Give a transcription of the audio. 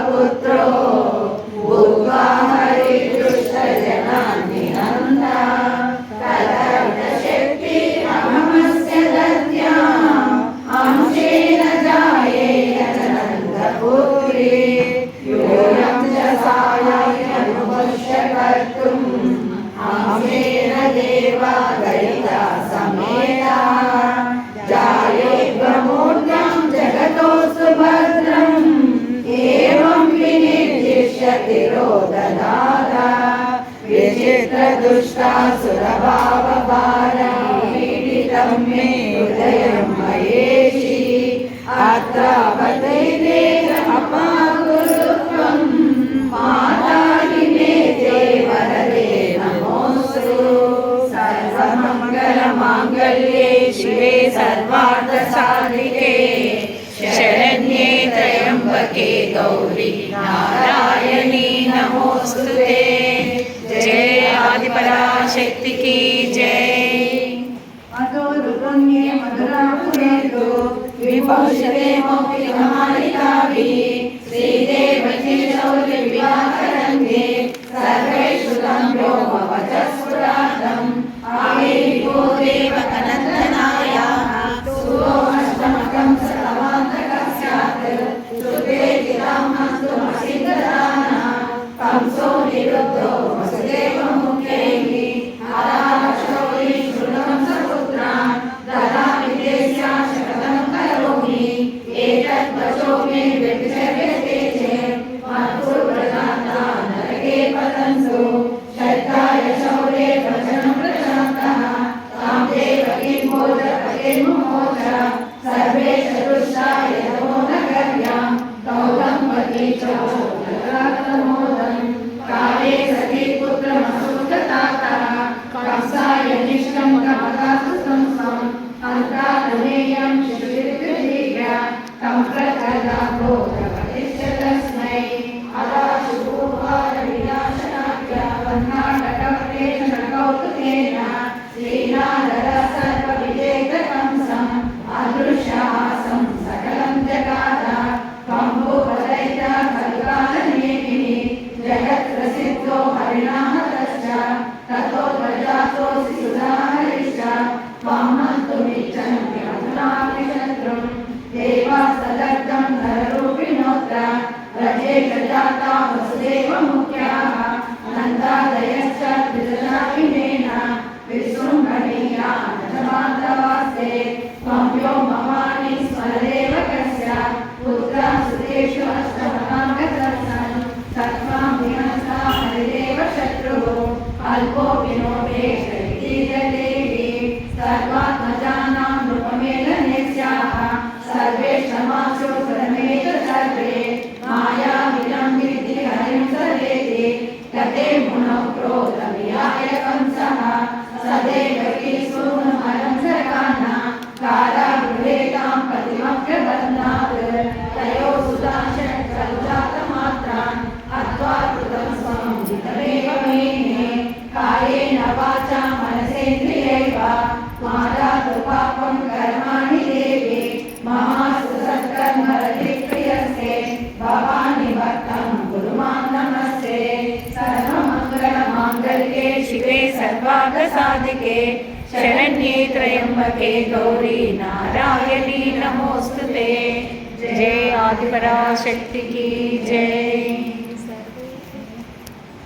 पुत्रो भूत्वा हरिदृष्टजनानि नन्दा तदर्थशक्ति अहमस्य दद्याम् अंशेन जायेन नन्दपुत्री यूयं च सायाह्यनुपश्य कर्तुम् अंशेन देवा दयिता समेता जायेद्वमूर्तं जगतो सुभद्रम् एवं विनिर्दिश्य तिरोदधाता विचित्रदुष्टासुरभावभारपीडितं मे हृदयं मयेषि अत्रापतैते अपाकुरुत्वं माताहि मे ते वरदे नमोऽस्तु। सर्वमङ्गलमाङ्गल्ये शिवे सर्वार्थसाधिके शरण्ये त्र्यंबके गौरी नारायणी नमोस्तुते। जय आदिपराशक्ति की जय। अतोरुण्ये मधुरापुरेतो विभूषते मौक्तिकमालिकाभि श्रीदेवकी शौर्यविवाहरङ्गे सर्वेषु तम्भ्यो भवतस्फुरादम् आवेदिको देवकनन्दनायाः सुरोऽष्टमकं कंसो निरुद्धो वसुदेवमुख्यैः आराशौरी शृणुं सपुत्रान् ददामि देस्या शपथं करोमि एतद्वचो मे व्यतिचर्यते चेत् मत्पुरप्रदाता नरके पतन्तु श्रद्धाय शौर्ये वचनं प्रशान्तः तां देवकीं भोजपतिर्मुमोच सर्वे चतुष्टाय नमो नगर्यां कौदम्बती च काले सती पुत्रमसुततातः कंसाय निष्ठं कमदातु संस्थं अन्तादनेयं शिशिरकृतिज्ञा तं प्रचदातो प्रपतिश्च तस्मै अदाशुभूभारविनाशनाख्या वह्नाटकप्रेण कौतुकेन श्रीनारदः सर्वविजेतकंसम् अदृश्यहासं सकलं जगाद कम्बुपदयिता कलिकालनेमिनि जगत्प्रसिद्धो हरिणाहतश्च ततो प्रजातोऽसि सुधाहरिश्च त्वं हन्तुमिच्छन्ति अधुनापि शत्रुं देवास्तदर्थं नररूपिणोऽत्र व्रजेश जाता वसुदेवमुख्याः नन्दादयश्च त्रिदशाभिनेन विसृम्भणीया नजमातवास्ते त्वं यो ममानि स्मरदेव कस्य पुत्रः सुतेषु अष्टमहागतः सन् सर्वार्थसाधिके शरण्ये त्र्यंबके गौरी नारायणी नमोस्तुते। जय आदिपराशक्ति की जय।